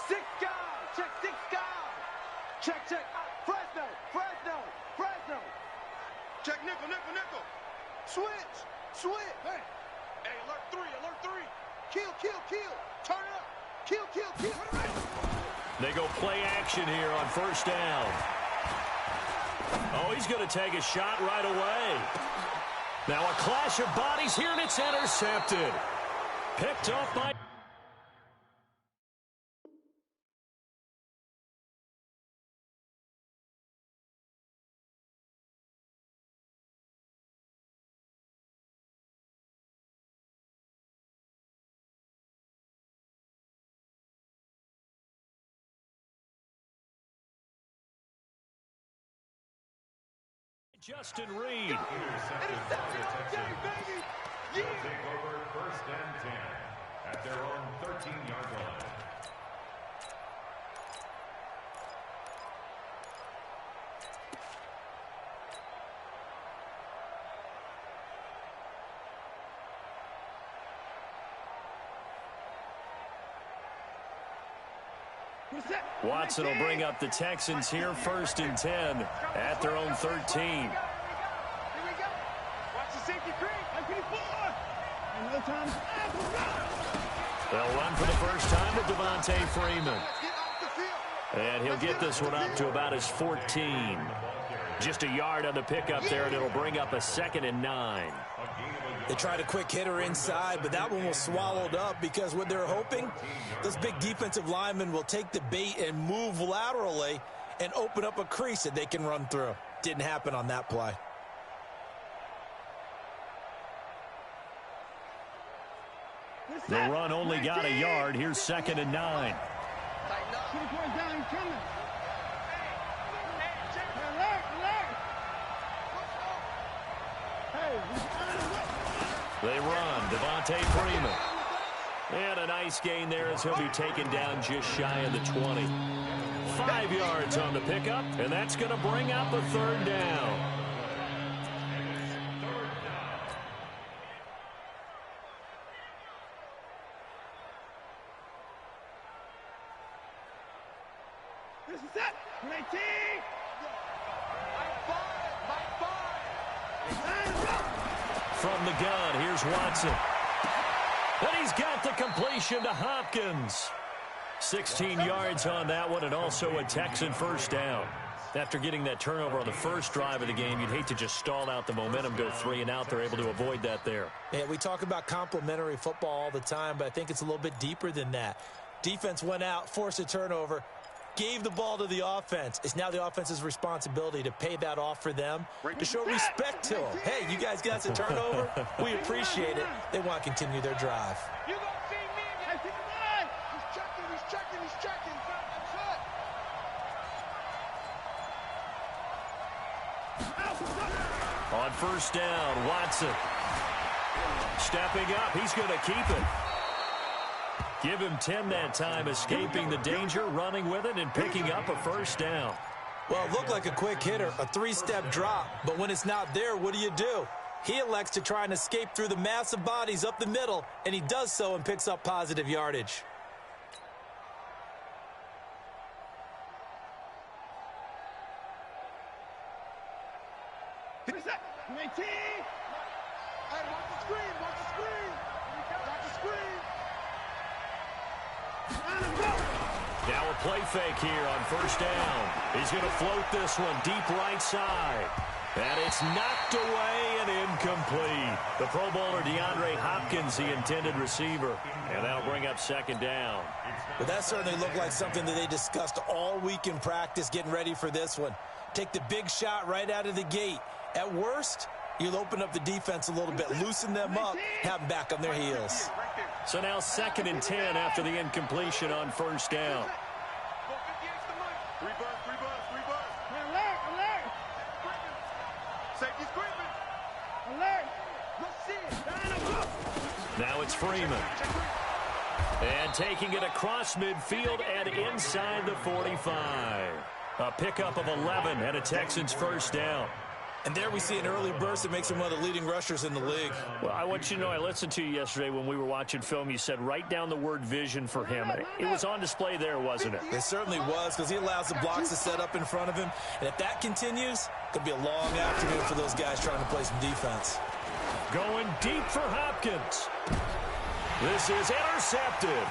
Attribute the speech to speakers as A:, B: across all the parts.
A: Six guys. Check six guys. Check. Fresno.
B: Check nickel. Switch. Hey, alert three. Kill. Turn it up. Kill.
C: They go play action here on first down. Oh, he's going to take a shot right away. Now a clash of bodies here, and it's intercepted. Picked off by... Justin Reed.
B: Intercepted all day, baby.
D: Take over first and 10 at their own 13-yard line.
C: Watson will bring up the Texans here first and 10 at their own 13.
A: Here we go. Watch the safety creep. No time.
C: They'll run for the first time to Devontae Freeman. And he'll get this one up to about his 14. Just a yard on the pickup there, and it'll bring up a 2nd and 9.
E: They tried a quick hitter inside, but that one was swallowed up because what they're hoping, those big defensive linemen will take the bait and move laterally and open up a crease that they can run through. Didn't happen on that play.
C: The run only got a yard. Here's 2nd and 9. They run. Devontae Freeman. And a nice gain there as he'll be taken down just shy of the 20. 5 yards on the pickup, and that's going to bring up a 3rd down.
A: This is it. 19.
C: From the gun, here's Watson. And he's got the completion to Hopkins. 16 yards on that one, and also a Texan first down. After getting that turnover on the first drive of the game, you'd hate to just stall out the momentum, go 3 and out. They're able to avoid that there.
E: Yeah, we talk about complementary football all the time, but I think it's a little bit deeper than that. Defense went out, forced a turnover, gave the ball to the offense. It's now the offense's responsibility to pay that off for them, to show respect to them. Hey, you guys got a turnover? We appreciate it. They want to continue their drive.
A: You don't see me again. He's checking.
C: On first down, Watson. Stepping up, he's going to keep it. Give him 10 that time, escaping the danger, running with it, and picking up a first down.
E: Well, it looked like a quick hitter, a 3-step drop. But when it's not there, what do? He elects to try and escape through the massive bodies up the middle, and he does so and picks up positive yardage.
A: What is that? 19. Hey, watch the screen.
C: Now a play fake here on first down. He's going to float this one deep right side. And it's knocked away and incomplete. The Pro Bowler DeAndre Hopkins, the intended receiver. And that'll bring up 2nd down.
E: But that certainly looked like something that they discussed all week in practice getting ready for this one. Take the big shot right out of the gate. At worst, you'll open up the defense a little bit, loosen them up, have them back on their heels.
C: So now 2nd and 10 after the incompletion on first down.
A: Alert.
B: Safety's creeping.
A: Alert. Let's see it.
C: Now it's Freeman. And taking it across midfield and inside the 45. A pickup of 11 and a Texans first down.
E: And there we see an early burst that makes him one of the leading rushers in the league.
C: Well, I want you to know, I listened to you yesterday when we were watching film. You said write down the word vision for him. It was on display there, wasn't it?
E: It certainly was, because he allows the blocks to set up in front of him. And if that continues, it could be a long afternoon for those guys trying to play some defense.
C: Going deep for Hopkins. This is intercepted.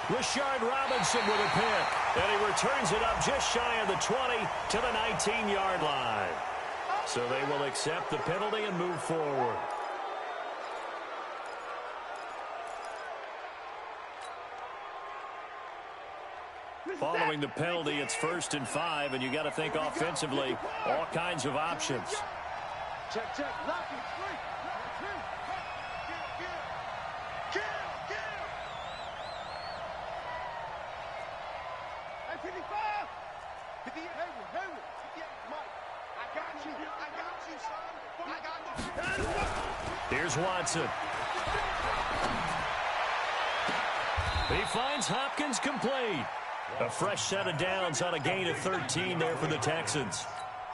C: Rashard Robinson with a pick. And he returns it up just shy of the 20 to the 19-yard line. So they will accept the penalty and move forward. Following the penalty, it's 1st and 5, and you got to think offensively, all kinds of options.
A: Check, check. Lock it. Straight. Kill. 55. 58. Hayward. 58. Mike. I got you, son. I got you.
C: Here's Watson. He finds Hopkins complete. A fresh set of downs on a gain of 13 there for the Texans.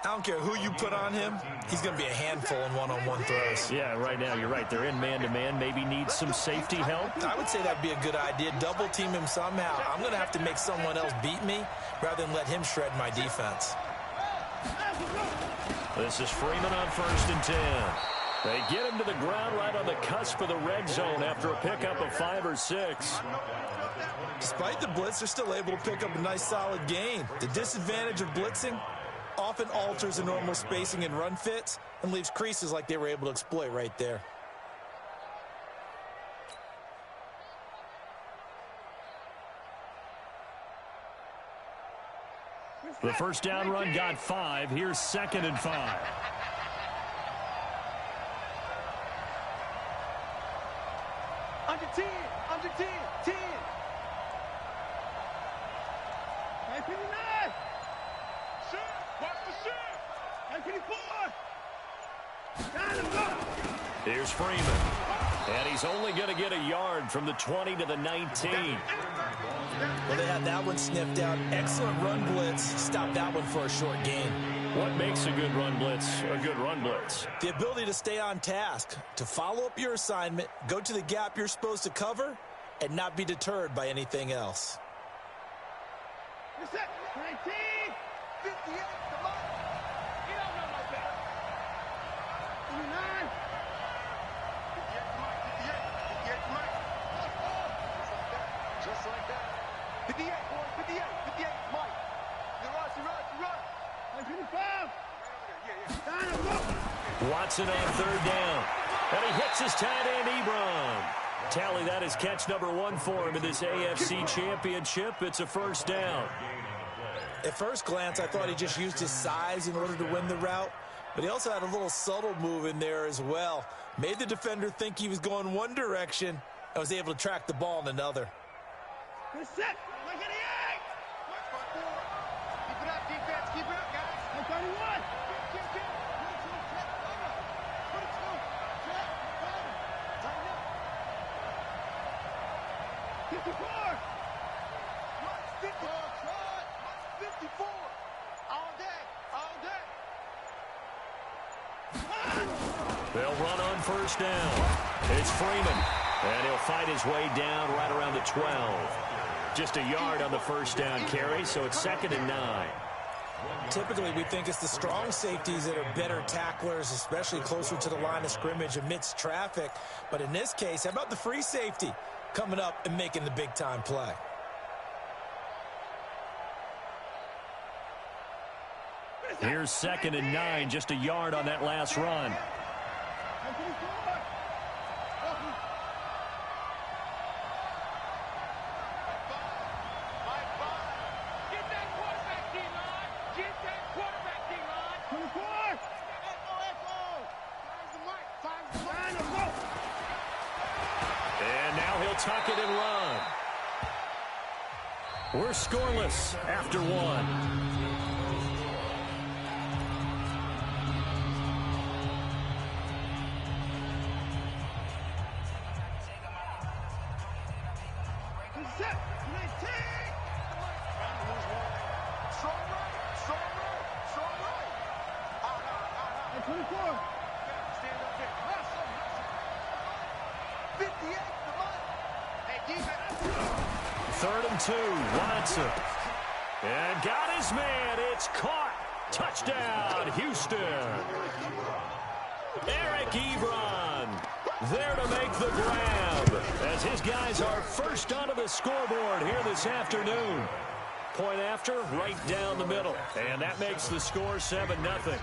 E: I don't care who you put on him, he's going to be a handful in one-on-one throws.
C: Yeah, right now, you're right. They're in man-to-man. Maybe need some safety help.
E: I would say that'd be a good idea. Double team him somehow. I'm going to have to make someone else beat me rather than let him shred my defense.
C: This is Freeman on 1st and 10. They get him to the ground right on the cusp of the red zone after a pickup of 5 or 6.
E: Despite the blitz, they're still able to pick up a nice solid gain. The disadvantage of blitzing often alters the normal spacing and run fits and leaves creases like they were able to exploit right there.
C: The first down run got 5. Here's 2nd and 5.
A: Under 10. 10. 59. Shoot. Watch the shoot. 54. Time to go.
C: Here's Freeman. And he's only going to get a yard from the 20 to the 19.
E: Well, they had that one sniffed out. Excellent run blitz. Stopped that one for a short gain.
C: What makes a good run blitz a good run blitz?
E: The ability to stay on task, to follow up your assignment, go to the gap you're supposed to cover, and not be deterred by anything else.
A: 19. 58. Come on. You don't know no better. 29. 58 to Mike. Just like that. 58, boy. 58 Mike. You run. 55.
C: Watson on 3rd down. And he hits his tight end, Ebron. Tally, that is catch number 1 for him in this AFC Championship. It's a 1st down.
E: At first glance, I thought he just used his size in order to win the route, but he also had a little subtle move in there as well. Made the defender think he was going one direction and was able to track the ball in another.
A: Good set. Look at the egg. Keep it up, defense. Keep it up, guys. 31. 54. 54. All day.
C: They'll run on 1st down. It's Freeman. And he'll fight his way down right around the 12. Just a yard on the 1st down carry, so it's 2nd and 9.
E: Typically, we think it's the strong safeties that are better tacklers, especially closer to the line of scrimmage amidst traffic. But in this case, how about the free safety coming up and making the big-time play?
C: Here's 2nd and 9, just a yard on that last run. And now he'll tuck it and run. We're scoreless after 1.
A: 24. Stand up there. Hustle. 58. Come on. Hey, defense.
C: 3rd and 2. Watson. And got his man. It's caught. Touchdown, Houston. Eric Ebron there to make the grab as his guys are first onto the scoreboard here this afternoon. Point after, right down the middle. And that makes the score 7-0.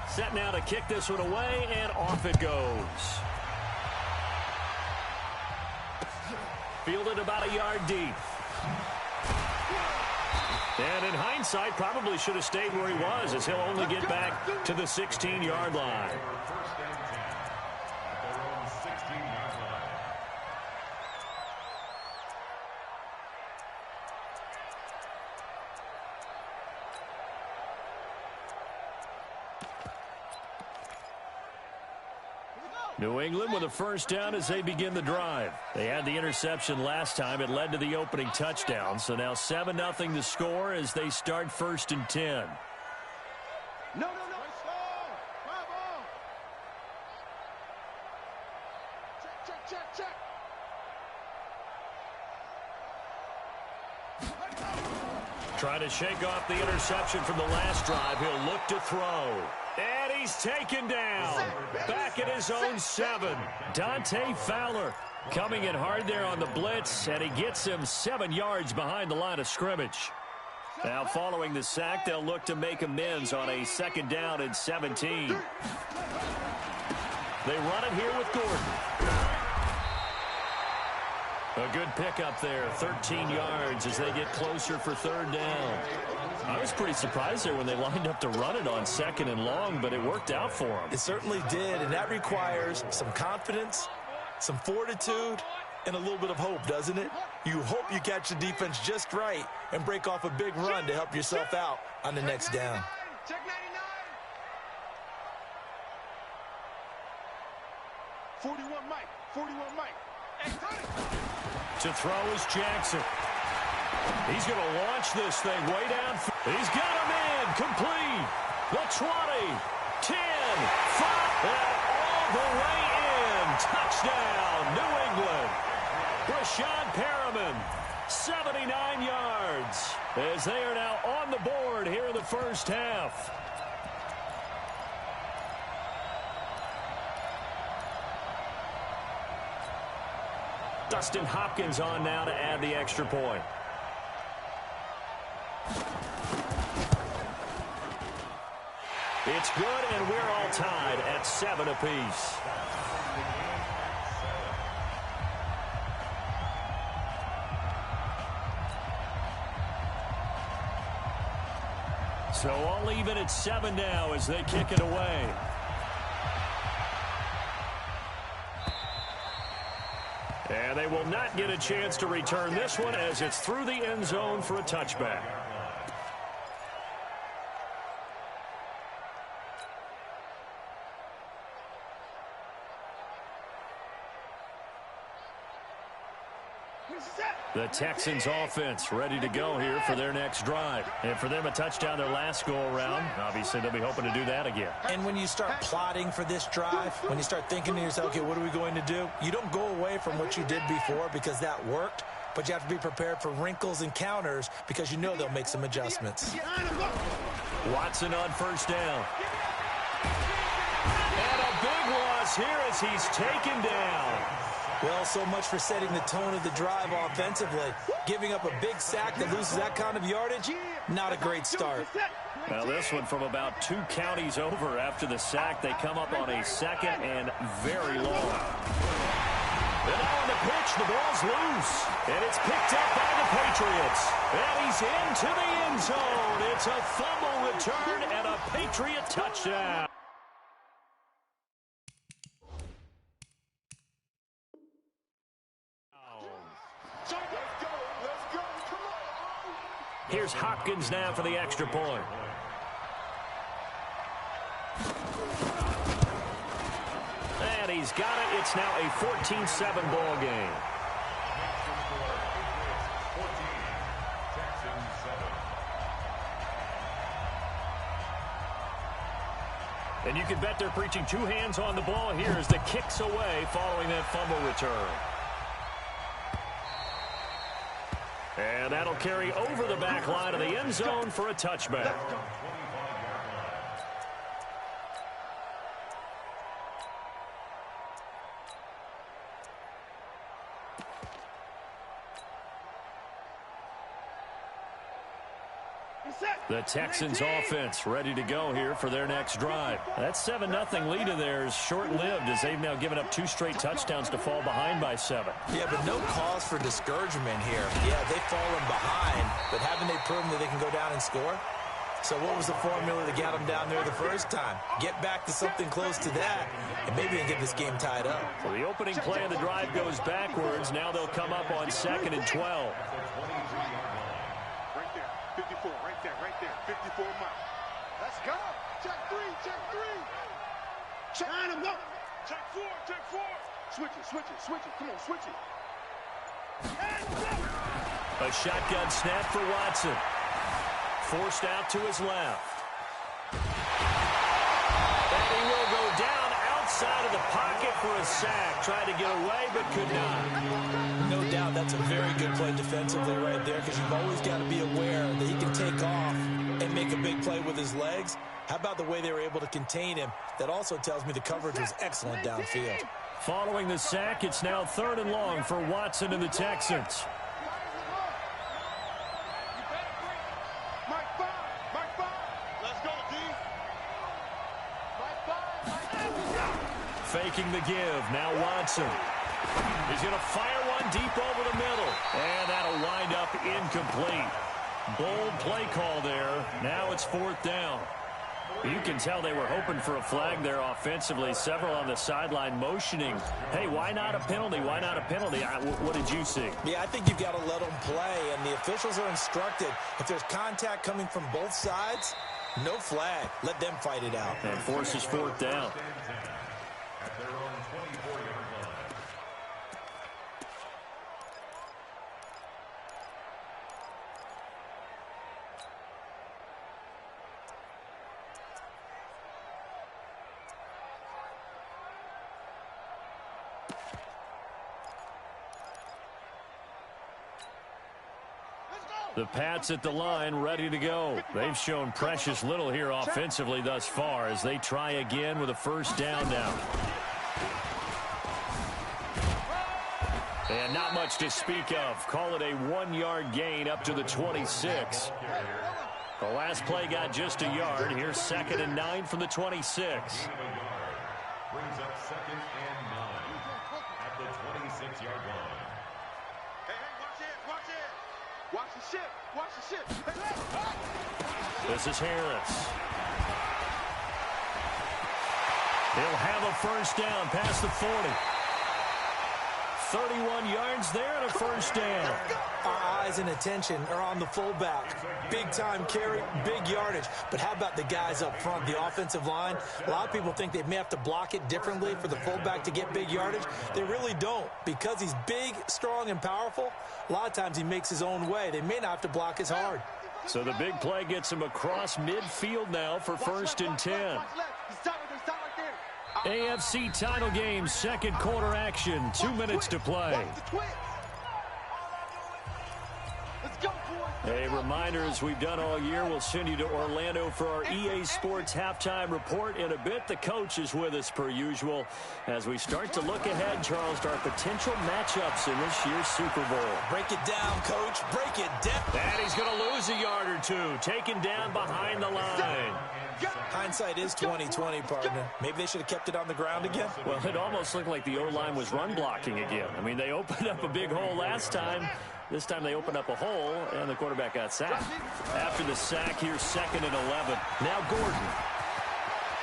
C: Set now to kick this one away, and off it goes. Fielded about a yard deep. And in hindsight, probably should have stayed where he was, as he'll only get back to the 16-yard line.
D: First and 10 at their own 16-yard line.
C: New England with a first down as they begin the drive. They had the interception last time. It led to the opening touchdown. So now 7-0 to score as they start 1st and 10.
A: No. Bravo. Check.
C: Trying to shake off the interception from the last drive. He'll look to throw. And he's taken down. Back at his own 7. Dante Fowler coming in hard there on the blitz, and he gets him 7 yards behind the line of scrimmage. Now following the sack, they'll look to make amends on a 2nd down and 17. They run it here with Gordon. A good pickup there, 13 yards as they get closer for 3rd down. I was pretty surprised there when they lined up to run it on 2nd and long, but it worked out for them.
E: It certainly did, and that requires some confidence, some fortitude, and a little bit of hope, doesn't it? You hope you catch the defense just right and break off a big run to help yourself out on the next down.
A: Check 99. 41 Mike. Hey,
C: to throw is Jackson. He's going to launch this thing way down. He's got him in. Complete. The 20, 10, 5, and all the way in. Touchdown, New England. Rashawn Perriman, 79 yards, as they are now on the board here in the first half. Dustin Hopkins on now to add the extra point. It's good, and we're all tied at 7 apiece. So all even at 7 now as they kick it away. And they will not get a chance to return this one as it's through the end zone for a touchback. The Texans offense ready to go here for their next drive. And for them, a touchdown their last go-around. Obviously, they'll be hoping to do that again.
E: And when you start plotting for this drive, when you start thinking to yourself, okay, what are we going to do? You don't go away from what you did before because that worked, but you have to be prepared for wrinkles and counters because you know they'll make some adjustments.
C: Watson on first down. And a big loss here as he's taken down.
E: Well, so much for setting the tone of the drive offensively. Giving up a big sack that loses that kind of yardage, not a great start.
C: Now this one from about 2 counties over after the sack. They come up on a 2nd and very long. And now on the pitch, the ball's loose. And it's picked up by the Patriots. And he's into the end zone. It's a fumble return and a Patriot touchdown. Here's Hopkins now for the extra point. And he's got it. It's now a 14-7 ball game. And you can bet they're preaching two hands on the ball here as the kick's away following that fumble return. And that'll carry over the back line of the end zone for a touchback. The Texans offense ready to go here for their next drive. That 7-0 lead of theirs short-lived as they've now given up 2 straight touchdowns to fall behind by 7.
E: Yeah, but no cause for discouragement here. Yeah, they've fallen behind, but haven't they proven that they can go down and score? So what was the formula that got them down there the first time? Get back to something close to that, and maybe they can get this game tied up.
C: Well, the opening play of the drive goes backwards. Now they'll come up on 2nd and 12.
B: 54, right there. 54 miles.
A: Let's go. Check 3. Check 9, go.
B: Check 4. Switch it. Come on, switch it.
C: A shotgun snap for Watson. Forced out to his left. And he will go down outside of the pocket for a sack. Tried to get away, but could not.
E: No doubt that's a very good play defensively right there, because you've always got to be aware that he can take off and make a big play with his legs. How about the way they were able to contain him? That also tells me the coverage was excellent downfield.
C: Following the sack, it's now 3rd and long for Watson and the Texans.
B: Mike 5. Let's go, D.
C: Faking the give. Now Watson. He's going to fire one deep over the middle. And that'll wind up incomplete. Bold play call there. Now it's 4th down. You can tell they were hoping for a flag there offensively. Several on the sideline motioning. Hey, why not a penalty? Why not a penalty? What did you see?
E: Yeah, I think you've got to let them play, and the officials are instructed. If there's contact coming from both sides, no flag. Let them fight it out.
C: And forces 4th down.
D: At their own 24-yard line.
C: The Pats at the line, ready to go. They've shown precious little here offensively thus far as they try again with a 1st down now. And not much to speak of. Call it a 1-yard gain up to the 26. The last play got just a yard. Here's 2nd and 9 from the 26.
D: Brings up 2nd and 9 at the 26-yard line.
B: Hey, watch it. Watch the ship. Hey.
C: This is Harris. He'll have a 1st down past the 40. 31 yards there and a 1st down.
E: Our eyes and attention are on the fullback. Big time carry, big yardage. But how about the guys up front, the offensive line? A lot of people think they may have to block it differently for the fullback to get big yardage. They really don't. Because he's big, strong, and powerful, a lot of times he makes his own way. They may not have to block as hard.
C: So the big play gets him across midfield now for 1st and 10. AFC title game, 2nd quarter action. 2 minutes to play. A reminder, as we've done all year, we'll send you to Orlando for our EA Sports halftime report. In a bit, the coach is with us per usual as we start to look ahead, Charles, to our potential matchups in this year's Super Bowl.
E: Break it down, coach. Break it down.
C: And he's going to lose a yard or two, taken down behind the line.
E: Hindsight is 20/20, partner. Maybe they should have kept it on the ground again.
C: Well, it almost looked like the O-line was run blocking again. I mean, they opened up a big hole last time. This time they opened up a hole, and the quarterback got sacked. After the sack, here's 2nd and 11. Now Gordon.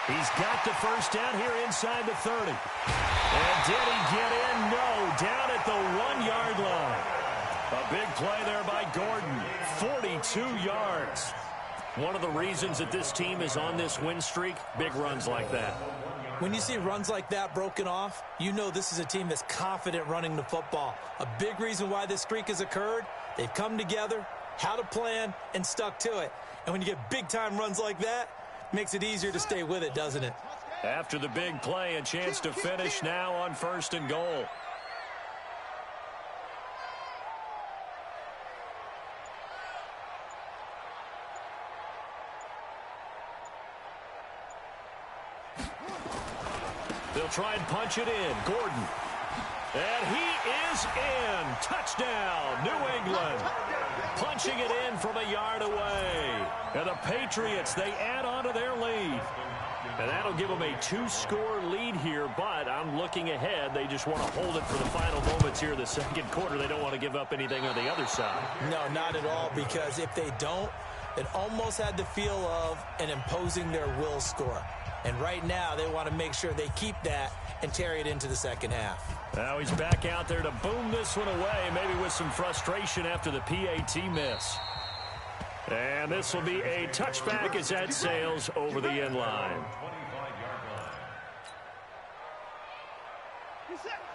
C: He's got the 1st down here inside the 30. And did he get in? No, down at the 1-yard line. A big play there by Gordon. 42 yards. One of the reasons that this team is on this win streak, big runs like that.
E: When you see runs like that broken off, you know this is a team that's confident running the football. A big reason why this streak has occurred, they've come together, had a plan, and stuck to it. And when you get big-time runs like that, it makes it easier to stay with it, doesn't it?
C: After the big play, a chance to finish now on 1st and goal. They'll try and punch it in. Gordon. And he is in. Touchdown, New England. Punching it in from a yard away. And the Patriots, they add on to their lead. And that'll give them a 2-score lead here, but I'm looking ahead. They just want to hold it for the final moments here in the second quarter. They don't want to give up anything on the other side.
E: No, not at all, because if they don't, it almost had the feel of an imposing their will score. And right now, they want to make sure they keep that and carry it into the second half.
C: Now he's back out there to boom this one away, maybe with some frustration after the PAT miss. And this will be a touchback as that sails over the end line.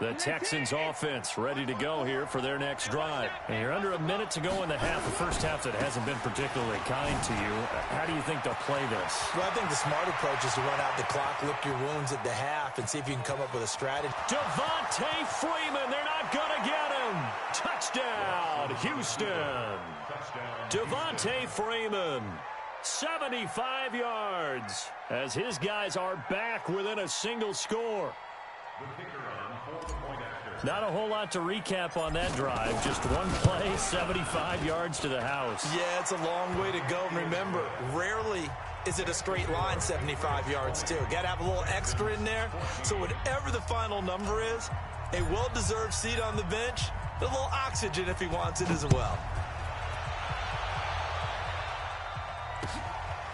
C: The Texans offense ready to go here for their next drive. And you're under a minute to go in the half. The first half that hasn't been particularly kind to you. How do you think they'll play this?
E: Well, I think the smart approach is to run out the clock, lick your wounds at the half, and see if you can come up with a strategy.
C: Devontae Freeman, they're not going to get him. Touchdown, Houston. Devontae Freeman, 75 yards, as his guys are back within a single score. Not a whole lot to recap on that drive. Just one play, 75 yards to the house.
E: Yeah, it's a long way to go. And remember, rarely is it a straight line 75 yards, too. Got to have a little extra in there. So whatever the final number is, a well-deserved seat on the bench, a little oxygen if he wants it as well.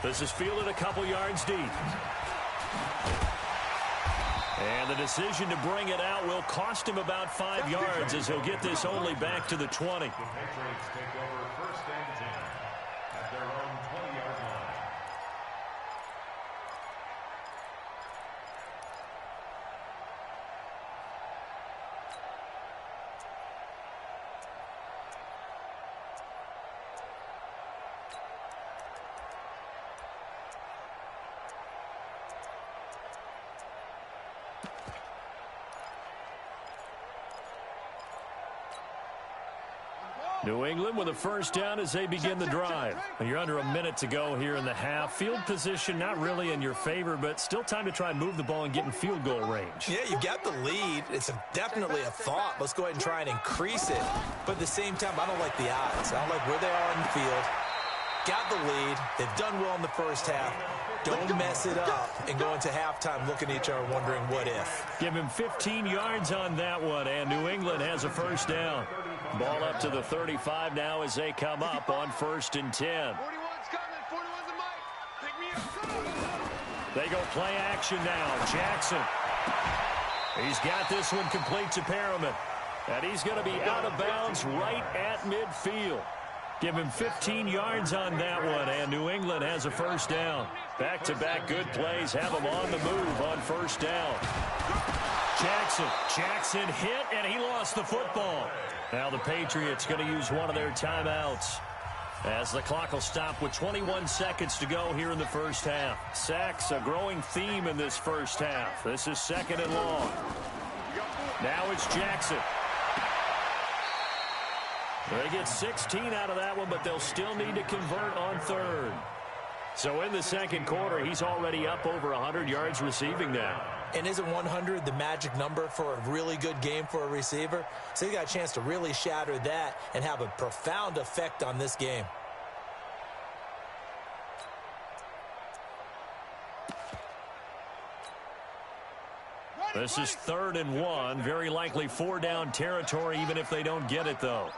C: This is fielded a couple yards deep. And the decision to bring it out will cost him about 5 yards as he'll get this only back to the 20.
D: The Patriots take over 1st and 10 at their own 20-yard line.
C: New England with a first down as they begin the drive. And you're under a minute to go here in the half. Field position not really in your favor, but still time to try and move the ball and get in field goal range.
E: Yeah, you got the lead. It's definitely a thought. Let's go ahead and try and increase it. But at the same time, I don't like the odds. I don't like where they are on the field. Got the lead. They've done well in the first half. Don't mess it up and go into halftime looking at each other wondering what if.
C: Give him 15 yards on that one, and New England has a first down. Ball up to the 35 now as they come up on 1st and 10.
A: 41's coming. 41's a mic. Pick me up.
C: They go play action now. Jackson. He's got this one complete to Perriman. And he's going to be out of bounds right at midfield. Give him 15 yards on that one, and New England has a first down. Back-to-back good plays have them on the move on 1st down. Jackson hit, and he lost the football. Now the Patriots going to use one of their timeouts as the clock will stop with 21 seconds to go here in the first half. Sacks, a growing theme in this first half. This is 2nd and long. Now it's Jackson. They get 16 out of that one, but they'll still need to convert on 3rd. So in the second quarter, he's already up over 100 yards receiving now.
E: And isn't 100 the magic number for a really good game for a receiver? So he got a chance to really shatter that and have a profound effect on this game.
C: This is 3rd and 1. Very likely 4-down territory, even if they don't get it, though.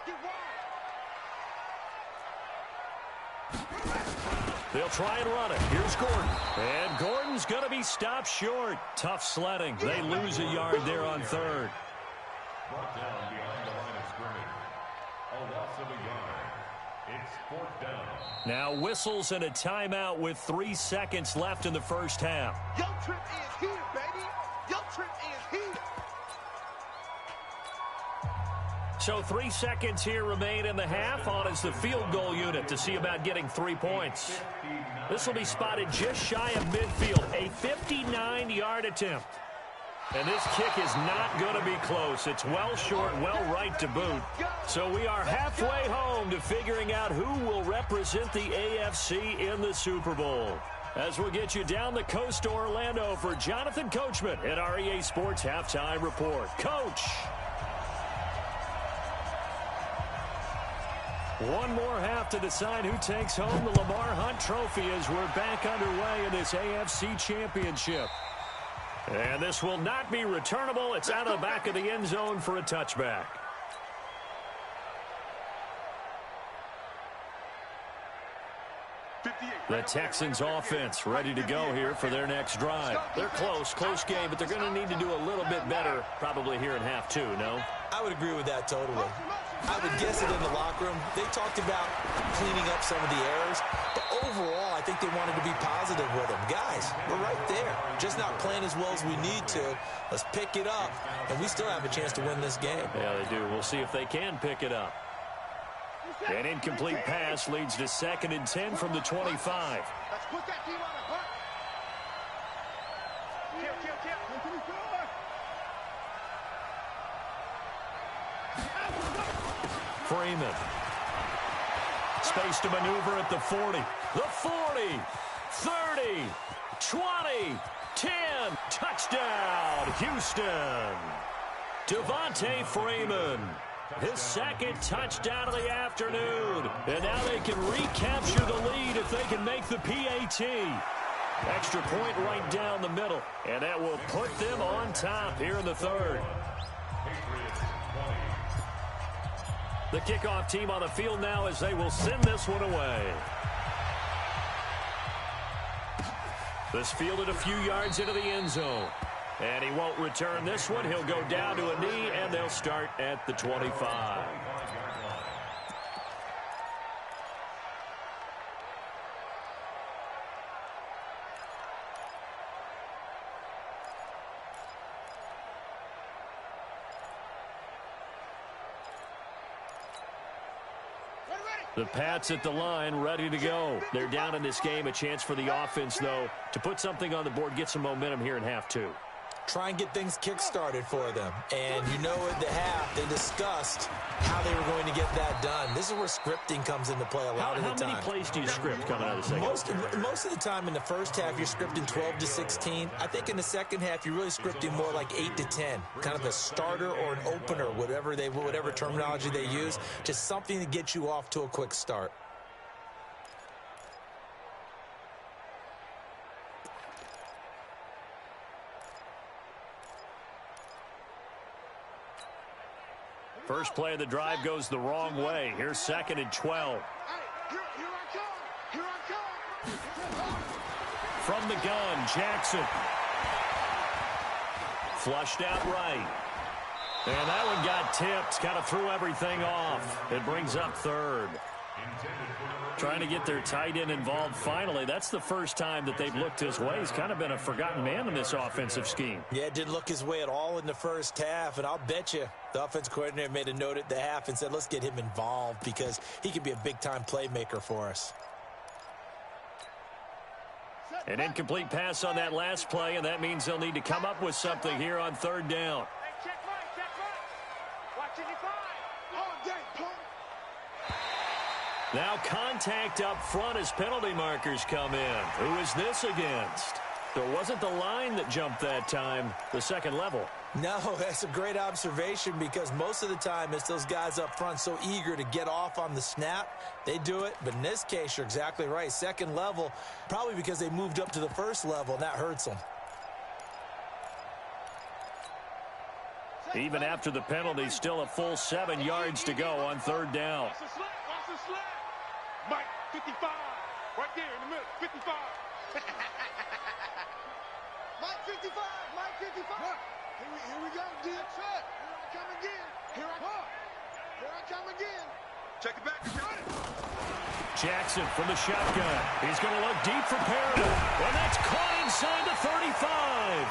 C: They'll try and run it. Here's Gordon. And Gordon's going to be stopped short. Tough sledding. They lose a yard there on 3rd.
D: Brought down behind the line of scrimmage. A loss of a yard. It's fourth down.
C: Now whistles and a timeout with 3 seconds left in the first half.
A: Your trip is here, baby. Your trip is here.
C: So 3 seconds here remain in the half. On is the field goal unit to see about getting 3 points. This will be spotted just shy of midfield. A 59-yard attempt. And this kick is not going to be close. It's well short, well right to boot. So we are halfway home to figuring out who will represent the AFC in the Super Bowl. As we'll get you down the coast to Orlando for Jonathan Coachman at our EA Sports Halftime Report. Coach. One more half to decide who takes home the Lamar Hunt Trophy as we're back underway in this AFC Championship. And this will not be returnable. It's out of the back of the end zone for a touchback. The Texans offense ready to go here for their next drive. They're close game, but they're going to need to do a little bit better probably here in half two, no?
E: I would agree with that totally. I would guess it in the locker room. They talked about cleaning up some of the errors, but overall, I think they wanted to be positive with them. Guys, we're right there. Just not playing as well as we need to. Let's pick it up, and we still have a chance to win this game.
C: Yeah, they do. We'll see if they can pick it up. An incomplete pass leads to 2nd and 10 from the 25.
A: Let's put that team on a hunt.
C: Freeman. Space to maneuver at the 40. The 40. 30. 20. 10. Touchdown, Houston. Devontae Freeman. His 2nd touchdown of the afternoon. And now they can recapture the lead if they can make the PAT. Extra point right down the middle. And that will put them on top here in the 3rd. The kickoff team on the field now as they will send this one away. This fielded a few yards into the end zone. And he won't return this one. He'll go down to a knee, and they'll start at the 25. The Pats at the line, ready to go. They're down in this game. A chance for the offense, though, to put something on the board, get some momentum here in half two.
E: Try and get things kick-started for them. And you know at the half, they discussed how they were going to get that done. This is where scripting comes into play a lot of the time.
C: How many plays do you script coming out of the second?
E: Most of the time in the first half, you're scripting 12 to 16. I think in the second half, you're really scripting more like 8 to 10. Kind of a starter or an opener, whatever terminology they use. Just something to get you off to a quick start.
C: First play of the drive goes the wrong way. Here's 2nd and 12. From the gun, Jackson. Flushed out right. And that one got tipped. Kind of threw everything off. It brings up 3rd. Trying to get their tight end involved finally. That's the first time that they've looked his way. He's kind of been a forgotten man in this offensive scheme.
E: Yeah, it didn't look his way at all in the first half. And I'll bet you the offense coordinator made a note at the half and said, let's get him involved because he could be a big-time playmaker for us.
C: An incomplete pass on that last play, and that means they'll need to come up with something here on 3rd down. Now contact up front as penalty markers come in. Who is this against? There wasn't the line that jumped that time, the second level.
E: No, that's a great observation because most of the time it's those guys up front so eager to get off on the snap. They do it, but in this case, you're exactly right. Second level, probably because they moved up to the first level, and that hurts them.
C: Even after the penalty, still a full 7 yards to go on 3rd down.
B: Mike, 55. Right there in the middle, 55.
A: Mike 55, Mike 55. Here we go, D. Here I come again. Here I come again. Check it back. Got it.
C: Jackson from the shotgun. He's going to look deep for Perriman. And that's caught inside the 35.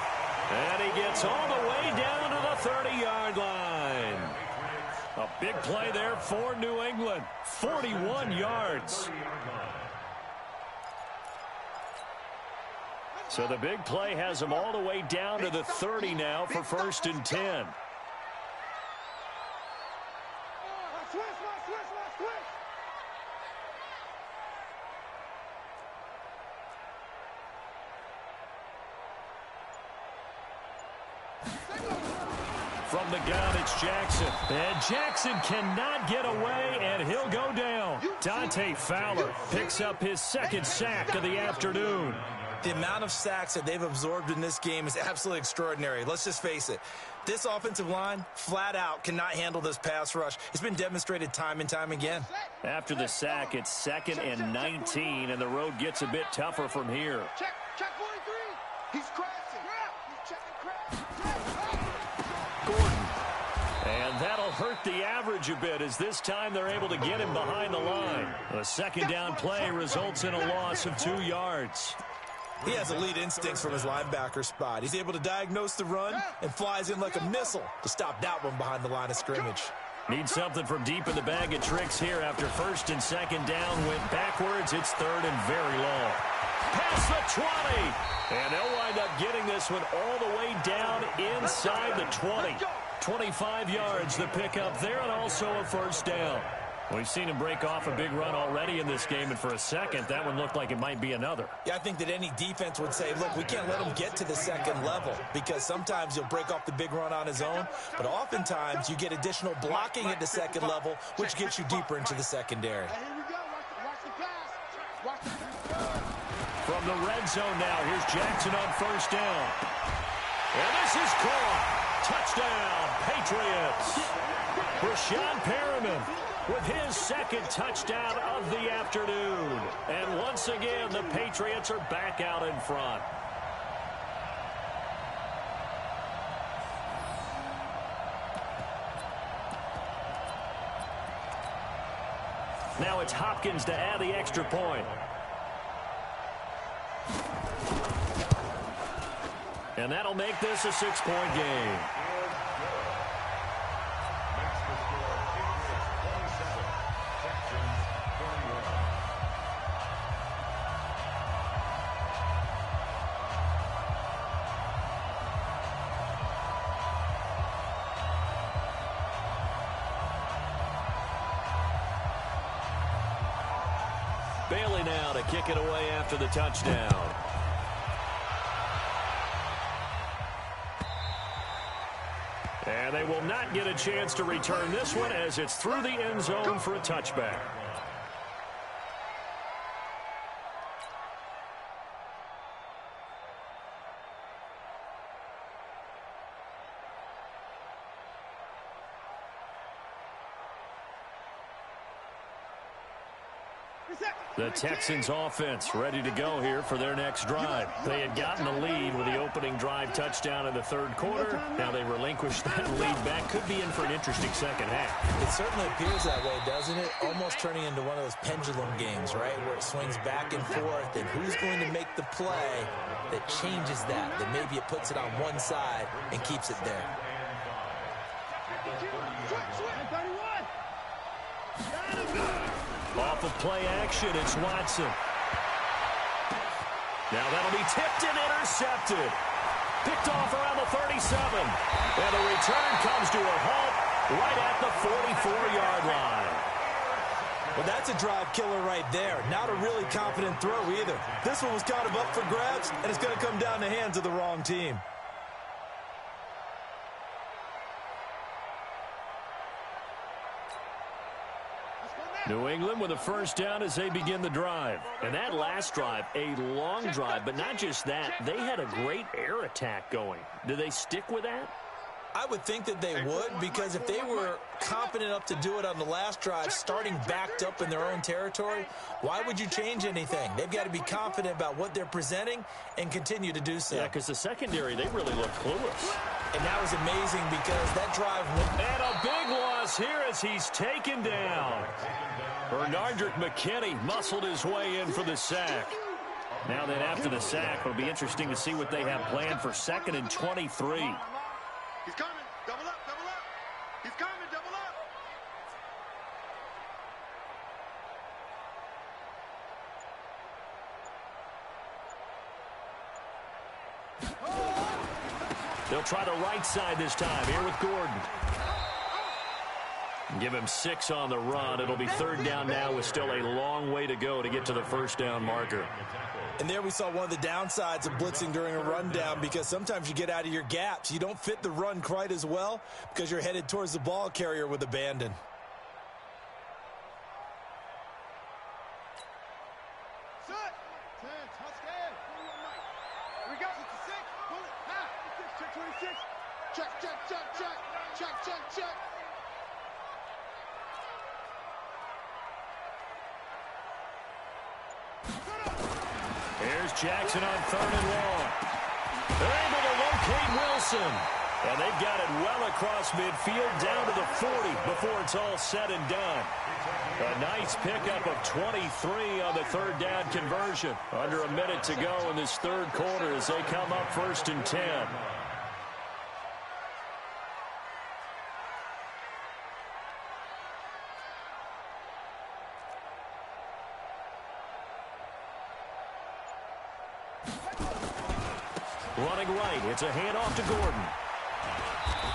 C: And he gets all the way down to the 30-yard line. A big play there for New England. 41 yards. So the big play has him all the way down to the 30 now for 1st and 10. From the gun, it's Jackson. And Jackson cannot get away, and he'll go down. Dante Fowler picks up his 2nd sack of the afternoon.
E: The amount of sacks that they've absorbed in this game is absolutely extraordinary. Let's just face it. This offensive line, flat out, cannot handle this pass rush. It's been demonstrated time and time again.
C: After the sack, it's 2nd and 19, and the road gets a bit tougher from here.
A: Check 43. He's crashing. He's checking crash.
C: Gordon. And that'll hurt the average a bit as this time they're able to get him behind the line. A 2nd down play results in a loss of 2 yards.
E: He has elite instincts from his linebacker spot. He's able to diagnose the run and flies in like a missile to stop that one behind the line of scrimmage.
C: Need something from deep in the bag of tricks here after 1st and 2nd down. Went backwards. It's 3rd and very long. Past the 20. And they'll wind up getting this one all the way down inside the 20. 25 yards the pickup there, and also a 1st down. We've seen him break off a big run already in this game, and for a second, that one looked like it might be another.
E: Yeah, I think that any defense would say, look, we can't let him get to the 2nd level, because sometimes he'll break off the big run on his own, but oftentimes you get additional blocking at the 2nd level, which gets you deeper into the secondary.
A: Here we go. Watch the pass. Watch the pass.
C: From the red zone now, here's Jackson on 1st down. And this is caught. Touchdown, Patriots. Rashawn Perriman with his 2nd touchdown of the afternoon. And once again, the Patriots are back out in front. Now it's Hopkins to add the extra point. And that'll make this a 6-point game. Bailey now to kick it away after the touchdown. And they will not get a chance to return this one as it's through the end zone for a touchback. The Texans offense ready to go here for their next drive. They had gotten the lead with the opening drive touchdown in the 3rd quarter. Now they relinquished that lead back. Could be in for an interesting second half.
E: It certainly appears that way, doesn't it? Almost turning into one of those pendulum games, right? Where it swings back and forth, and who's going to make the play that changes that? That maybe it puts it on one side and keeps it there.
C: Off of play action, it's Watson. Now that'll be tipped and intercepted. Picked off around the 37. And the return comes to a halt right at the 44-yard line.
E: Well, that's a drive killer right there. Not a really confident throw either. This one was kind of up for grabs, and it's going to come down the hands of the wrong team.
C: New England with a 1st down as they begin the drive. And that last drive, a long drive, but not just that. They had a great air attack going. Do they stick with that?
E: I would think that they would, because if they were confident enough to do it on the last drive, starting backed up in their own territory, why would you change anything? They've got to be confident about what they're presenting and continue to do so.
C: Yeah, because the secondary, they really look clueless.
E: And that was amazing because that drive went...
C: And a big loss here as he's taken down. Bernardrick McKinney muscled his way in for the sack. Now then, after the sack, it'll be interesting to see what they have planned for 2nd and 23.
B: He's coming. Double up, double up. He's coming, double up.
C: They'll try the right side this time here with Gordon. Give him 6 on the run. It'll be 3rd down now with still a long way to go to get to the 1st down marker.
E: And there we saw one of the downsides of blitzing during a rundown, because sometimes you get out of your gaps. You don't fit the run quite as well because you're headed towards the ball carrier with abandon.
A: Set. 10, touchdown. We got it to 6. Pull it. Half. Check 26. Check, check, check, check. Check, check, check.
C: Here's Jackson on 3rd and long. They're able to locate Wilson. And they've got it well across midfield down to the 40 before it's all said and done. A nice pickup of 23 on the 3rd down conversion. Under a minute to go in this 3rd quarter as they come up 1st and 10. Running right, it's a handoff to Gordon.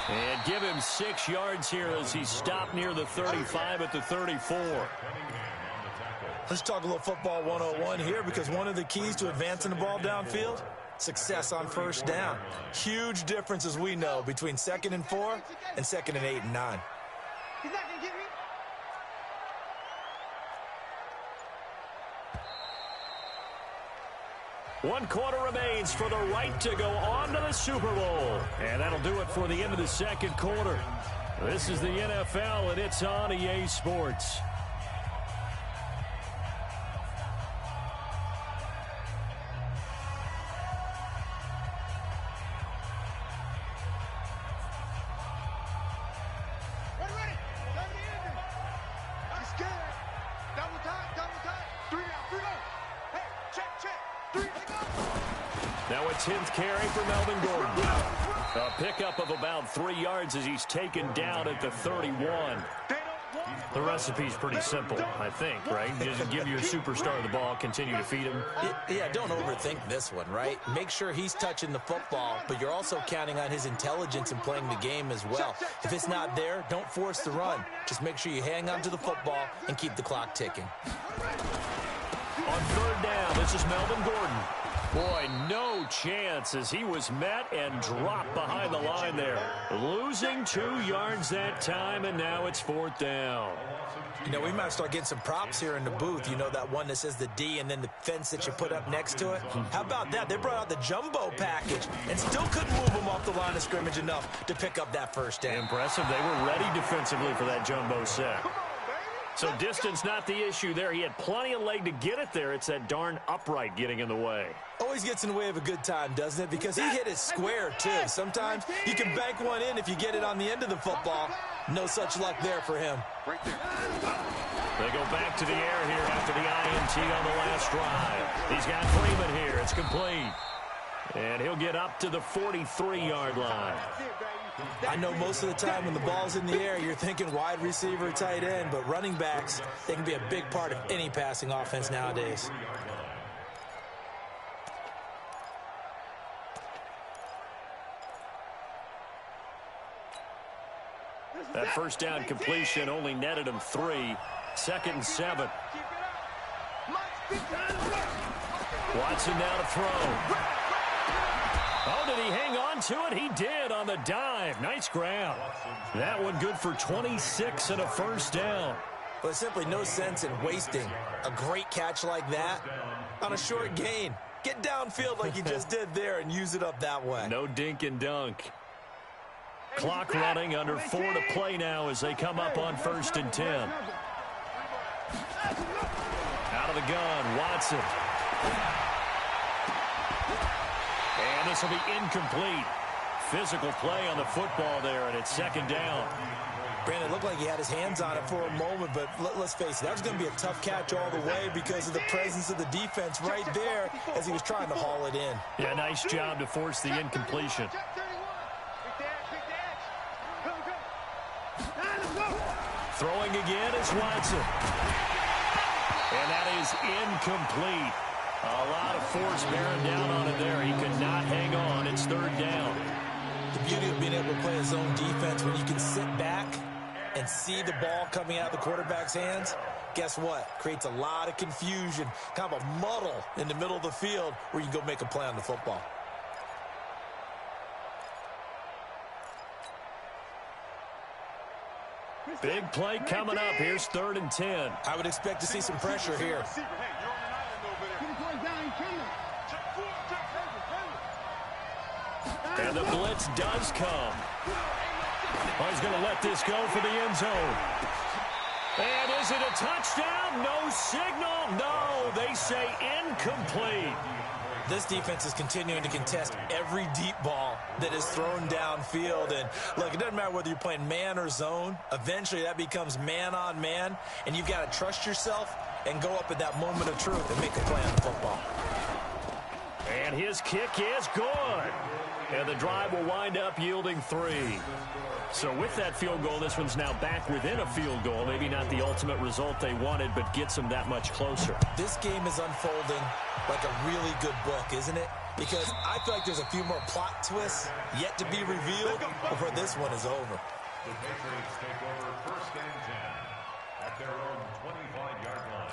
C: And give him 6 yards here as he's stopped near the 35 at the 34.
E: Let's talk a little football 101 here, because one of the keys to advancing the ball downfield, success on 1st down. Huge difference, as we know, between 2nd and 4 and 2nd and 8 and 9.
A: He's not going to get me.
C: One quarter remains for the right to go on to the Super Bowl. And that'll do it for the end of the 2nd quarter. This is the NFL, and it's on EA Sports.
A: Ready. Time to end it. I'm scared. Double time. 3 out, 3 out. Hey, check. 3, go.
C: Now a 10th carry for Melvin Gordon. A pickup of about 3 yards as he's taken down at the 31. The recipe's pretty simple, I think, right? Just give you a superstar the ball, continue to feed him.
E: Yeah, don't overthink this one, right? Make sure he's touching the football, but you're also counting on his intelligence in playing the game as well. If it's not there, don't force the run. Just make sure you hang on to the football and keep the clock ticking.
C: On 3rd down, this is Melvin Gordon. Boy, no chance as he was met and dropped behind the line there. Losing 2 yards that time, and now it's 4th down.
E: You know, we might start getting some props here in the booth. You know, that one that says the D and then the fence that you put up next to it? How about that? They brought out the jumbo package and still couldn't move them off the line of scrimmage enough to pick up that 1st down.
C: Impressive. They were ready defensively for that jumbo set. So distance not the issue there. He had plenty of leg to get it there. It's that darn upright getting in the way.
E: Always gets in the way of a good time, doesn't it? Because he hit it square, too. Sometimes you can bank one in if you get it on the end of the football. No such luck there for him.
B: Right there.
C: They go back to the air here after the INT on the last drive. He's got Freeman here. It's complete. And he'll get up to the 43-yard line.
E: I know most of the time when the ball's in the air, you're thinking wide receiver, tight end, but running backs, they can be a big part of any passing offense nowadays.
C: That 1st down completion only netted him 3. 2nd and 7. Watson now to throw. Oh, did he hang on to it? He did on the dive. Nice grab. That one good for 26 and a 1st down.
E: But there's simply no sense in wasting a great catch like that on a short gain. Get downfield like you just did there and use it up that way.
C: No dink and dunk. Clock running, under 4 to play now as they come up on 1st and 10. Out of the gun, Watson. And this will be incomplete. Physical play on the football there, and it's 2nd down.
E: Brandon, it looked like he had his hands on it for a moment, but let's face it, that was going to be a tough catch all the way because of the presence of the defense right there as he was trying to haul it in.
C: Yeah, nice job to force the incompletion. Throwing again is Watson. And that is incomplete. A lot of force bearing down on it there. He could not hang on. It's 3rd down.
E: The beauty of being able to play a zone defense when you can sit back and see the ball coming out of the quarterback's hands, guess what? Creates a lot of confusion, kind of a muddle in the middle of the field where you can go make a play on the football.
C: Big play coming up. Here's 3rd and 10.
E: I would expect to see some pressure here.
C: And the blitz does come. Oh, he's going to let this go for the end zone. And is it a touchdown? No signal. No, they say incomplete.
E: This defense is continuing to contest every deep ball that is thrown downfield. And, look, it doesn't matter whether you're playing man or zone. Eventually, that becomes man-on-man, and you've got to trust yourself and go up at that moment of truth and make a play on the football.
C: And his kick is good. And the drive will wind up yielding 3. So with that field goal, this one's now back within a field goal. Maybe not the ultimate result they wanted, but gets them that much closer.
E: This game is unfolding like a really good book, isn't it? Because I feel like there's a few more plot twists yet to be revealed before this one is over.
D: The Patriots take over 1st and 10 at their own 25-yard line.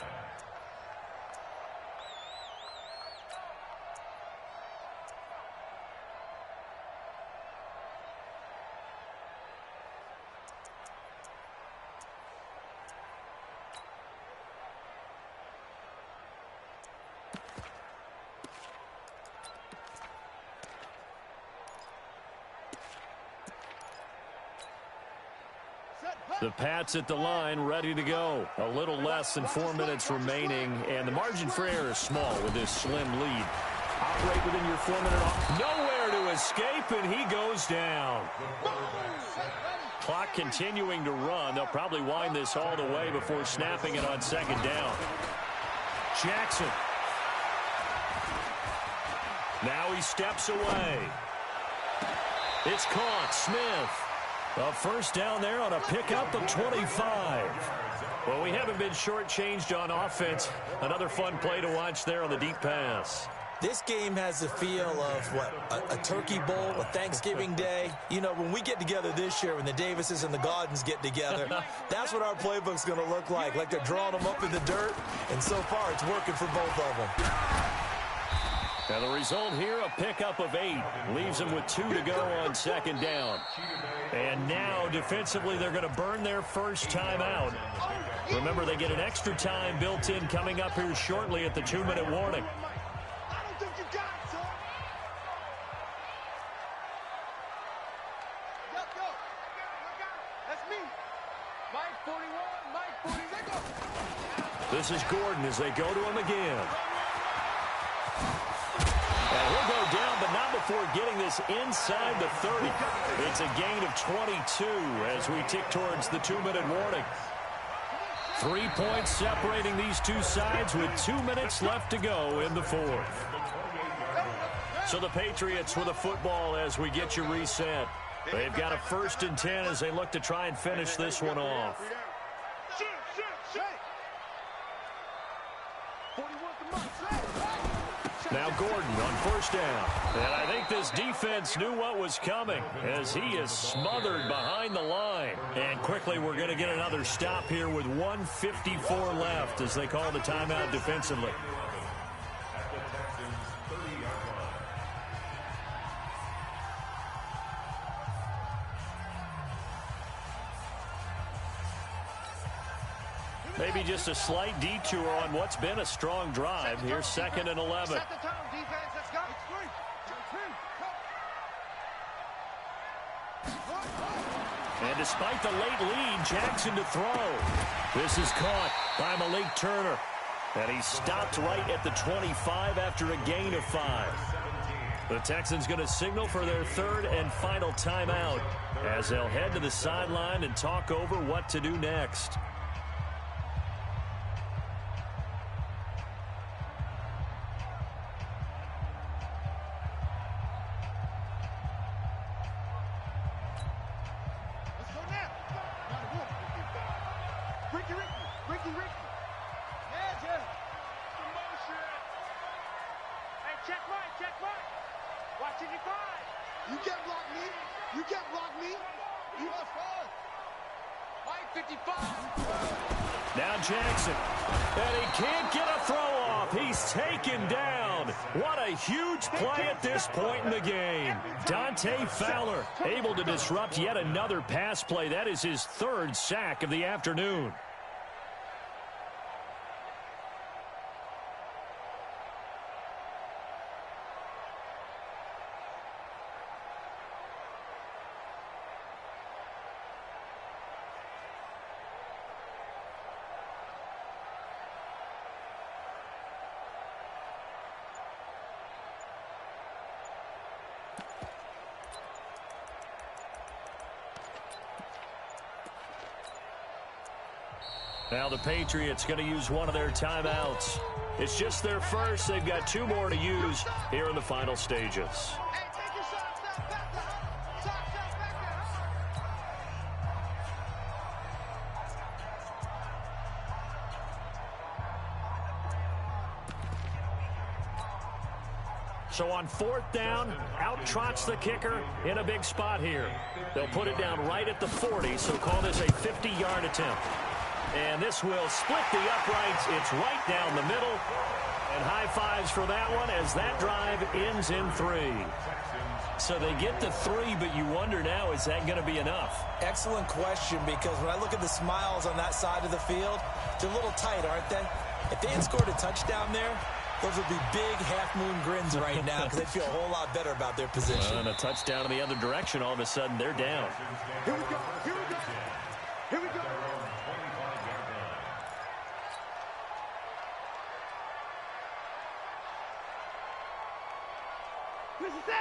C: The Pats at the line, ready to go. A little less than 4 minutes remaining, and the margin for error is small with this slim lead. Operate within your 4-minute. Nowhere to escape, and he goes down. Clock continuing to run. They'll probably wind this all the way before snapping it on 2nd down. Jackson. Now he steps away. It's caught. Smith. A 1st down there on a pickup of 25. Well, we haven't been shortchanged on offense. Another fun play to watch there on the deep pass.
E: This game has the feel of, what, a turkey bowl, a Thanksgiving day. You know, when we get together this year, when the Davises and the Gaudens get together, that's what our playbook's going to look like they're drawing them up in the dirt, and so far it's working for both of them.
C: And the result here, a pickup of 8. Leaves them with 2 to go on 2nd down. And now, defensively, they're going to burn their first timeout. Remember, they get an extra time built in coming up here shortly at the 2-minute warning.
A: I don't think you got it, son. Go. That's me. Mike 41, Mike 40. Let go.
C: This is Gordon as they go to him again. And he'll go down, but not before getting this inside the 30. It's a gain of 22 as we tick towards the 2-minute warning. 3 points separating these two sides with 2 minutes left to go in the 4th. So the Patriots with a football as we get you reset. They've got a 1st and 10 as they look to try and finish this one off. Now Gordon on 1st down. And I think this defense knew what was coming as he is smothered behind the line. And quickly we're going to get another stop here with 1:54 left as they call the timeout defensively. Maybe just a slight detour on what's been a strong drive. Here's 2nd and 11.
A: Set the tone, defense. Let's go. It's 3, 2, 3, go.
C: And despite the late lead, Jackson to throw. This is caught by Malik Turner. And he stopped right at the 25 after a gain of 5. The Texans going to signal for their third and final timeout as they'll head to the sideline and talk over what to do next.
A: You can't block me. You can't block me. You are fine. Mike 55.
C: Now Jackson. And he can't get a throw off. He's taken down. What a huge play at this point in the game. Dante Fowler able to disrupt yet another pass play. That is his third sack of the afternoon. Now the Patriots going to use one of their timeouts. It's just their first. They've got 2 more to use here in the final stages. So on 4th down, out trots the kicker in a big spot here. They'll put it down right at the 40, so call this a 50-yard attempt. And this will split the uprights. It's right down the middle. And high fives for that one as that drive ends in 3. So they get the 3, but you wonder now, is that going to be enough?
E: Excellent question, because when I look at the smiles on that side of the field, they're a little tight, aren't they? If they had scored a touchdown there, those would be big half-moon grins right now because they'd feel a whole lot better about their position.
C: And a touchdown in the other direction, all of a sudden they're down.
A: Here we go. Here we go. Here we go.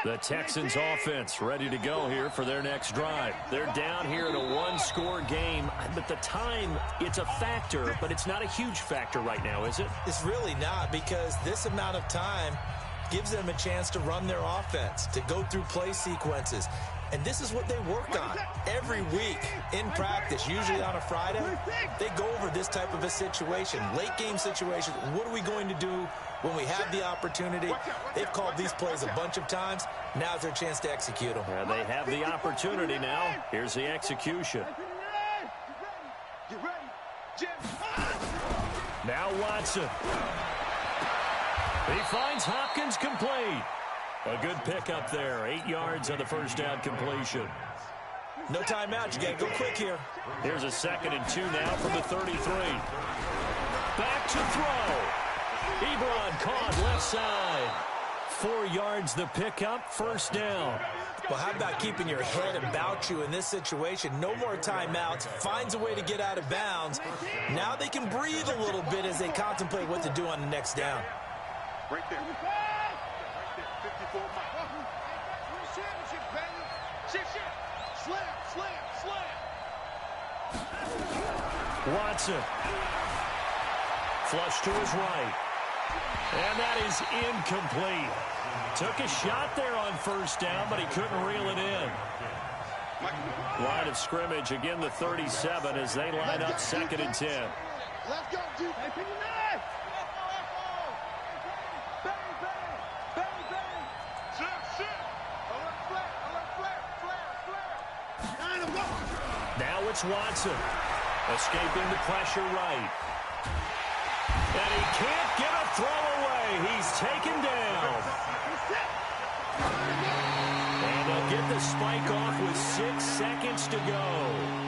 C: The Texans offense ready to go here for their next drive. They're down here in a 1-score game, but the time, it's a factor, but it's not a huge factor right now, is it?
E: It's really not, because this amount of time gives them a chance to run their offense, to go through play sequences. And this is what they work on every week in practice, usually on a Friday. They go over this type of a situation, late game situation. What are we going to do when we have the opportunity? They've called these plays a bunch of times. Now's their chance to execute them.
C: Yeah, they have the opportunity now. Here's the execution. Now Watson. He finds Hopkins complete. A good pickup there. 8 yards on the first down completion.
E: No timeout. You got to go quick here.
C: Here's a 2nd and 2 now from the 33. Back to throw. Ebron caught left side. 4 yards the pickup. First down.
E: Well, how about keeping your head about you in this situation? No more timeouts. Finds a way to get out of bounds. Now they can breathe a little bit as they contemplate what to do on the next down.
B: Right there.
C: Watson. Flush to his right. And that is incomplete. Took a shot there on first down, but he couldn't reel it in. Line of scrimmage, again the 37 as they line up 2nd and 10.
A: Let's go, dude.
C: Now it's Watson. Escaping the pressure right. And he can't get a throw away. He's taken down. And they'll get the spike off with 6 seconds to go.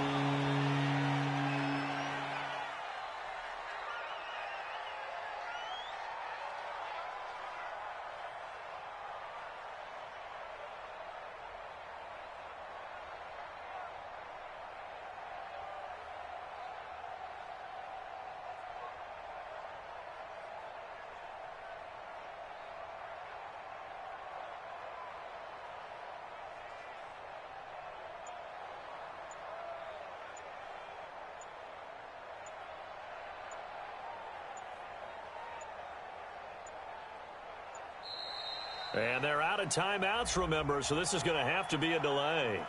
C: And they're out of timeouts, remember, so this is going to have to be a delay.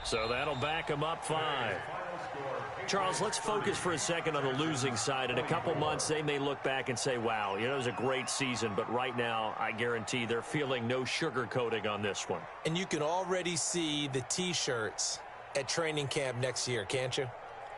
C: So that'll back them up 5. Charles, let's focus for a second on the losing side. In a couple months, they may look back and say, wow, it was a great season. But right now, I guarantee they're feeling no sugarcoating on this one.
E: And you can already see the T-shirts at training camp next year, can't you?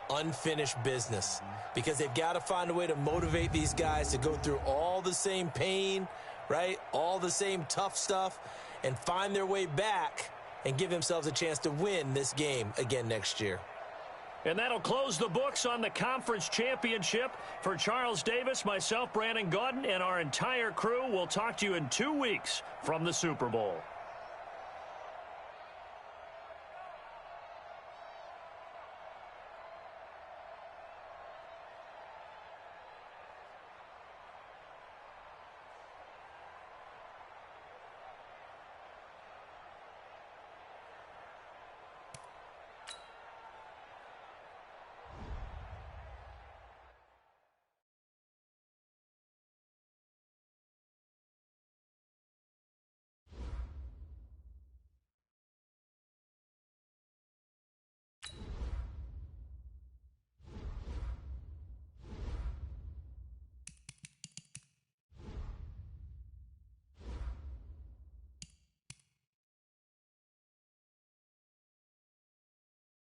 E: Unfinished business. Because they've got to find a way to motivate these guys to go through all the same pain, right? All the same tough stuff, and find their way back and give themselves a chance to win this game again next year.
C: And that'll close the books on the conference championship. For Charles Davis, myself, Brandon Gaudin, and our entire crew, we'll talk to you in 2 weeks from the Super Bowl.